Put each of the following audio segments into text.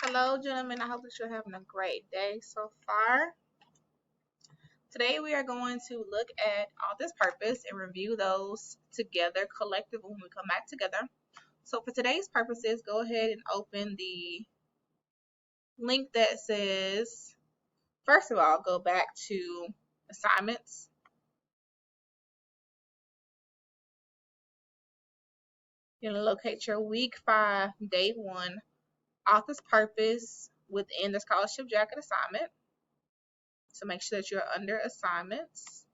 Hello, gentlemen. I hope that you're having a great day so far. Today, we are going to look at author's purpose and review those together collectively when we come back together. So, for today's purposes, go ahead and open the link that says, first of all, go back to assignments. You're going to locate your week 5, day 1 author's purpose within the scholarship jacket assignment. So make sure that you're under assignments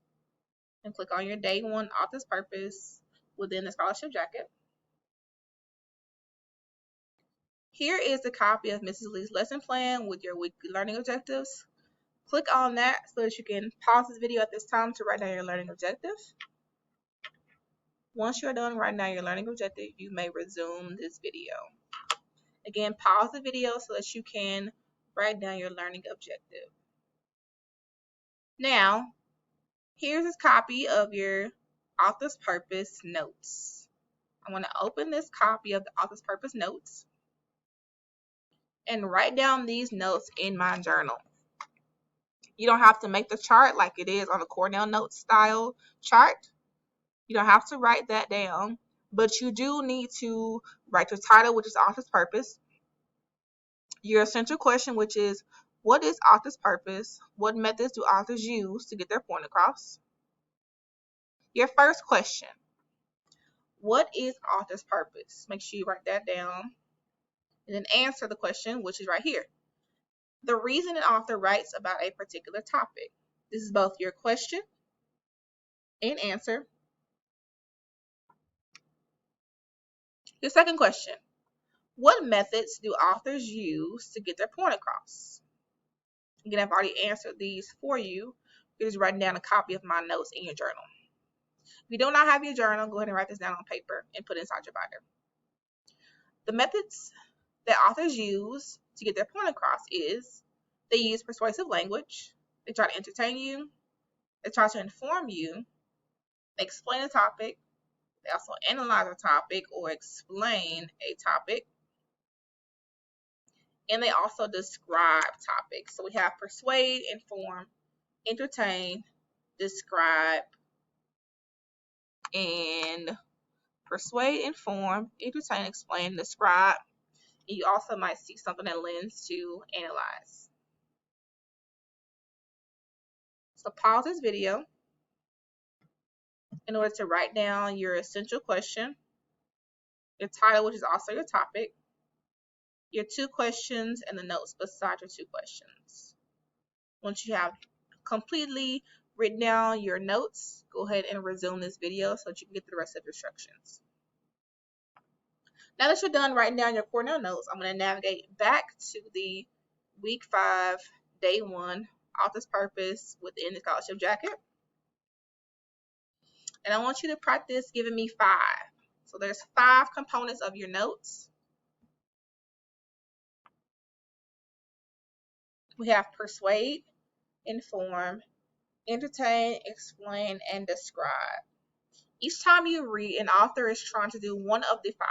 and click on your day 1 author's purpose within the scholarship jacket. Here is a copy of Mrs. Lee's lesson plan with your weekly learning objectives. Click on that so that you can pause this video at this time to write down your learning objective. Once you're done writing down your learning objective, you may resume this video. Again, pause the video so that you can write down your learning objective. Now, here's a copy of your author's purpose notes. I'm going to open this copy of the author's purpose notes and write down these notes in my journal. You don't have to make the chart like it is on the Cornell Notes style chart. You don't have to write that down, but you do need to write the title, which is author's purpose, your essential question, which is, what is author's purpose? What methods do authors use to get their point across? Your first question, what is author's purpose? Make sure you write that down and then answer the question, which is right here. The reason an author writes about a particular topic. This is both your question and answer. Your second question, what methods do authors use to get their point across? Again, I've already answered these for you. You're just writing down a copy of my notes in your journal. If you do not have your journal, go ahead and write this down on paper and put it inside your binder. The methods that authors use to get their point across is they use persuasive language, they try to entertain you, they try to inform you, they explain a topic, they also analyze a topic or explain a topic, and they also describe topics. So we have persuade, inform, entertain, describe, and persuade, inform, entertain, explain, describe. And you also might see something that lends to analyze. So pause this video in order to write down your essential question, your title, which is also your topic, your 2 questions, and the notes beside your 2 questions. Once you have completely written down your notes, go ahead and resume this video so that you can get the rest of your instructions. Now that you're done writing down your Cornell notes, I'm going to navigate back to the week 5, day 1, author's purpose within the scholarship jacket. And I want you to practice giving me 5. So there's 5 components of your notes. We have persuade, inform, entertain, explain, and describe. Each time you read, an author is trying to do one of the 5.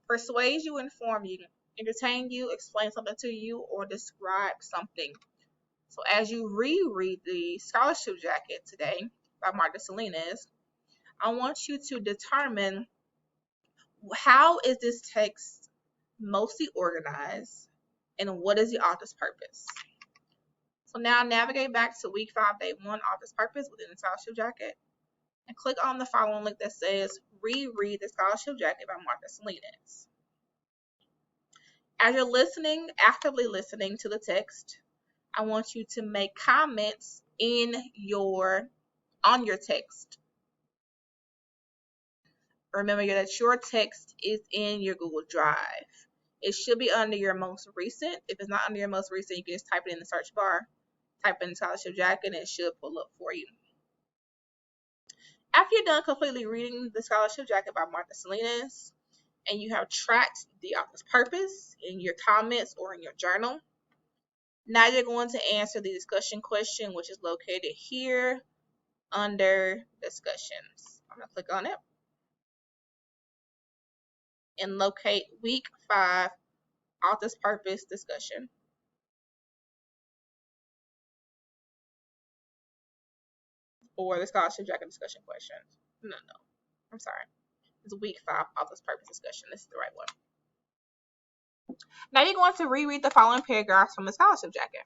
Persuade you, inform you, entertain you, explain something to you, or describe something. So as you reread the scholarship jacket today by Marta Salinas, I want you to determine how is this text mostly organized and what is the author's purpose. So now navigate back to week 5, day 1, author's purpose within the scholarship jacket, and click on the following link that says reread the scholarship jacket by Marta Salinas. As you're listening, actively listening to the text, I want you to make comments on your text. Remember that your text is in your Google Drive. It should be under your most recent. If it's not under your most recent, you can just type it in the search bar, type in scholarship jacket, and it should pull up for you. After you're done completely reading the scholarship jacket by Marta Salinas, and you have tracked the author's purpose in your comments or in your journal, now you're going to answer the discussion question, which is located here under discussions. I'm going to click on it and locate week 5 author's purpose discussion. Or the scholarship jacket discussion questions. No. I'm sorry. It's week 5 author's purpose discussion. This is the right one. Now you're going to reread the following paragraphs from the scholarship jacket.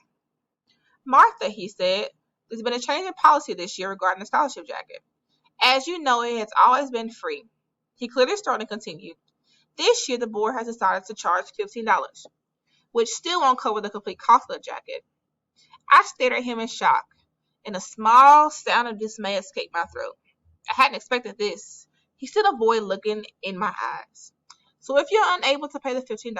Martha, he said, there's been a change in policy this year regarding the scholarship jacket. As you know, it has always been free. He cleared his throat and continued. This year, the board has decided to charge $15, which still won't cover the complete cost of the jacket. I stared at him in shock, and a small sound of dismay escaped my throat. I hadn't expected this. He still avoided looking in my eyes. So if you're unable to pay the $15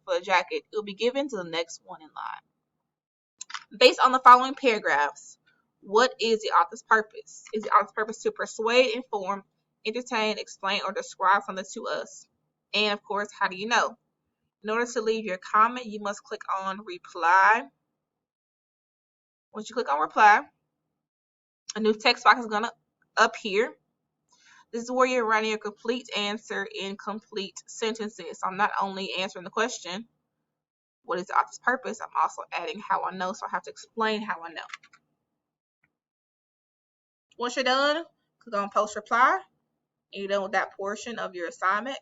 for the jacket, it will be given to the next one in line. Based on the following paragraphs, what is the author's purpose? Is the author's purpose to persuade, inform, entertain, explain, or describe something to us? And of course, how do you know? In order to leave your comment, you must click on reply. Once you click on reply, a new text box is going to appear. This is where you're writing your complete answer in complete sentences. So I'm not only answering the question, what is the author's purpose, I'm also adding how I know, so I have to explain how I know. Once you're done, click on post reply, and you're done with that portion of your assignment.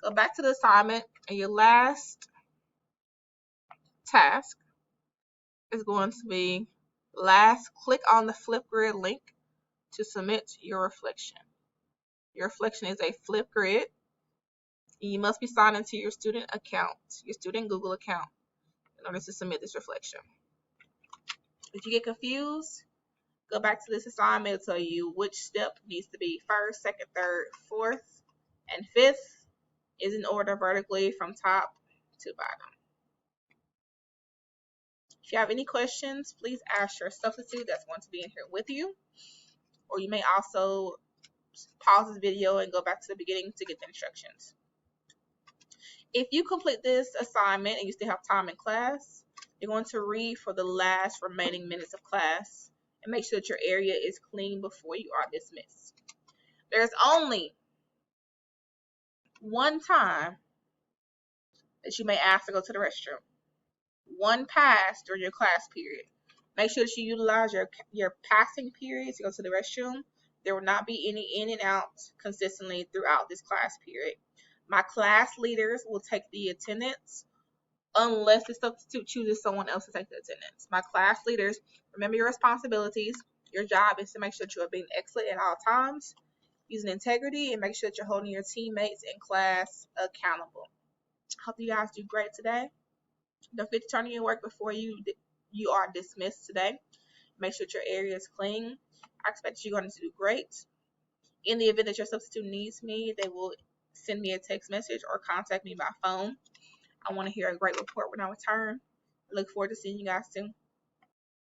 Go back to the assignment, and your last task is going to be click on the Flipgrid link to submit your reflection. Your reflection is a Flipgrid. You must be signed into your student account, your student Google account, in order to submit this reflection. If you get confused, go back to this assignment. It'll tell you which step needs to be first, second, third, fourth, and fifth is in order vertically from top to bottom. If you have any questions, please ask your substitute that's going to be in here with you. Or you may also pause this video and go back to the beginning to get the instructions. If you complete this assignment and you still have time in class, you're going to read for the last remaining minutes of class and make sure that your area is clean before you are dismissed. There's only one time that you may ask to go to the restroom. One pass during your class period. Make sure that you utilize your passing period to go to the restroom. There will not be any in and out consistently throughout this class period. My class leaders will take the attendance unless the substitute chooses someone else to take the attendance. My class leaders, remember your responsibilities. Your job is to make sure that you are being excellent at all times, using integrity, and make sure that you're holding your teammates in class accountable. Hope you guys do great today. Don't forget to turn in your work before you are dismissed today. Make sure that your area is clean. I expect you're going to do great. In the event that your substitute needs me, they will send me a text message or contact me by phone. I want to hear a great report when I return. I look forward to seeing you guys soon.